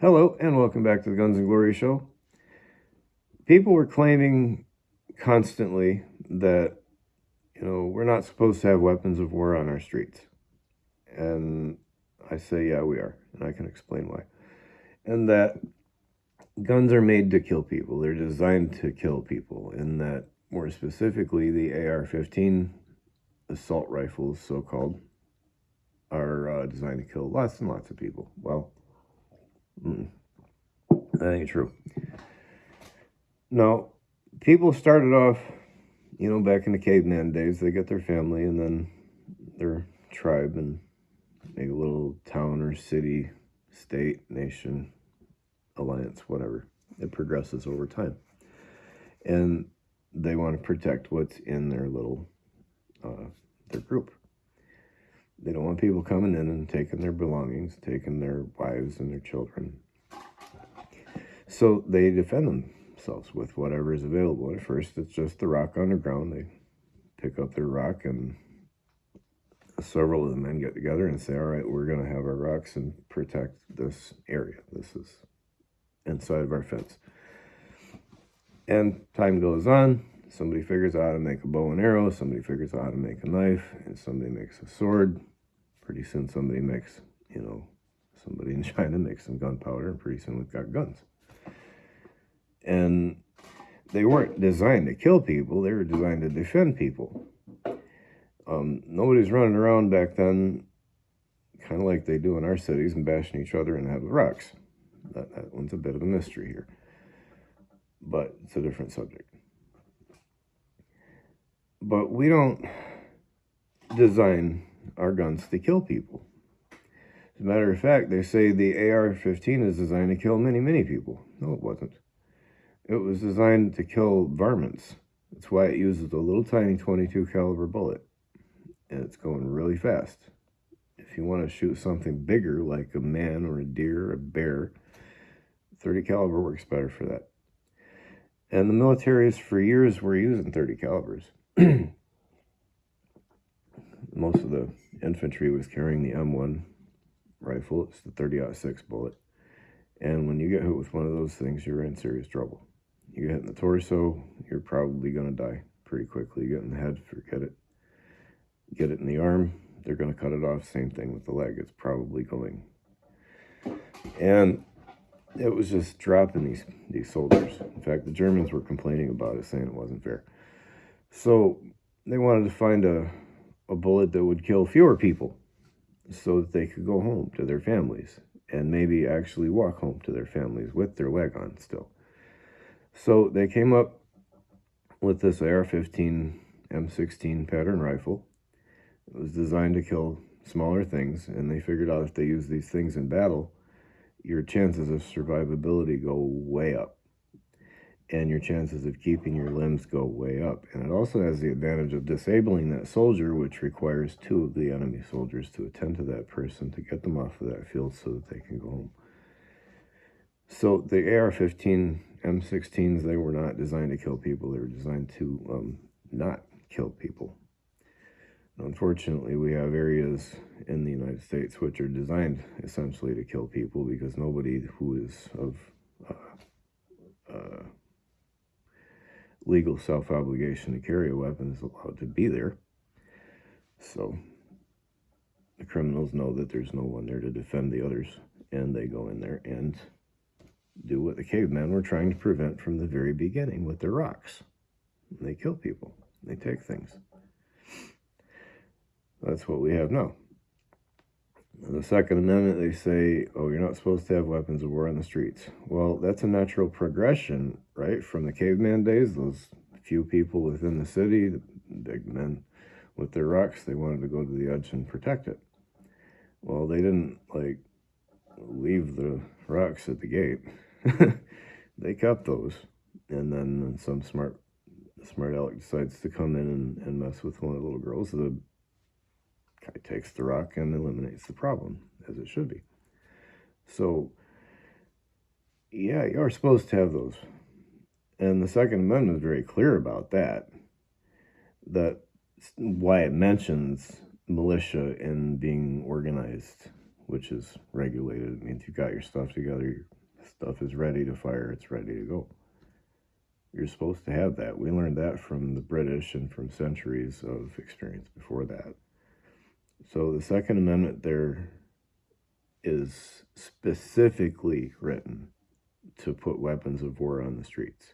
Hello, and welcome back to the Guns and Glory show. People were claiming constantly that, we're not supposed to have weapons of war on our streets. And I say, yeah, we are, and I can explain why. And that guns are made to kill people. They're designed to kill people, and that, more specifically, the AR-15 assault rifles, so-called, are designed to kill lots and lots of people. Well, that ain't true. No, people started off, back in the caveman days, they get their family and then their tribe and maybe a little town or city, state, nation, alliance, whatever. It progresses over time. And they want to protect what's in their little, their group. They don't want people coming in and taking their belongings, taking their wives and their children. So they defend themselves with whatever is available. At first, it's just the rock on the ground. They pick up their rock, and several of the men get together and say, all right, we're going to have our rocks and protect this area. This is inside of our fence. And time goes on. Somebody figures out how to make a bow and arrow. Somebody figures out how to make a knife. And somebody makes a sword. Pretty soon somebody makes, somebody in China makes some gunpowder. And pretty soon we've got guns. And they weren't designed to kill people. They were designed to defend people. Nobody's running around back then kind of like they do in our cities and bashing each other in the head with rocks. That one's a bit of a mystery here. But it's a different subject. But we don't design our guns to kill people. As a matter of fact, they say the AR-15 is designed to kill many, many people. No, it wasn't. It was designed to kill varmints. That's why it uses a little tiny 22 caliber bullet. And it's going really fast. If you want to shoot something bigger, like a man or a deer, a bear, 30 caliber works better for that. And the militaries for years were using 30 calibers. Most of the infantry was carrying the M1 rifle. It's the 30-06 bullet. And when you get hit with one of those things, you're in serious trouble. You get hit in the torso, you're probably going to die pretty quickly. You get in the head, forget it. Get it in the arm, they're going to cut it off. Same thing with the leg. It's probably going. And it was just dropping these soldiers. In fact, the Germans were complaining about it, saying it wasn't fair. So they wanted to find a bullet that would kill fewer people so that they could go home to their families and maybe actually walk home to their families with their leg on still. So they came up with this AR-15 M16 pattern rifle. It was designed to kill smaller things, and they figured out if they use these things in battle, your chances of survivability go way up, and your chances of keeping your limbs go way up. And it also has the advantage of disabling that soldier, which requires 2 of the enemy soldiers to attend to that person to get them off of that field so that they can go home. So the AR-15 M16s, they were not designed to kill people. They were designed to not kill people. Unfortunately, we have areas in the United States which are designed essentially to kill people because nobody who is of legal self-obligation to carry a weapon is allowed to be there. So the criminals know that there's no one there to defend the others, and they go in there and do what the cavemen were trying to prevent from the very beginning with their rocks. They kill people. They take things. That's what we have now. In the Second Amendment, they say, oh, you're not supposed to have weapons of war on the streets. Well, that's a natural progression, right? From the caveman days, those few people within the city, the big men with their rocks, they wanted to go to the edge and protect it. Well, they didn't, leave the rocks at the gate. They kept those. And then some smart aleck decides to come in and mess with one of the little girls. The guy takes the rock and eliminates the problem, as it should be. So, yeah, you are supposed to have those. And the Second Amendment is very clear about that. That's why it mentions militia and being organized which is regulated. It means you got your stuff together, your stuff is ready to fire, it's ready to go. You're supposed to have that. We learned that from the British and from centuries of experience before that. So the Second Amendment there is specifically written to put weapons of war on the streets.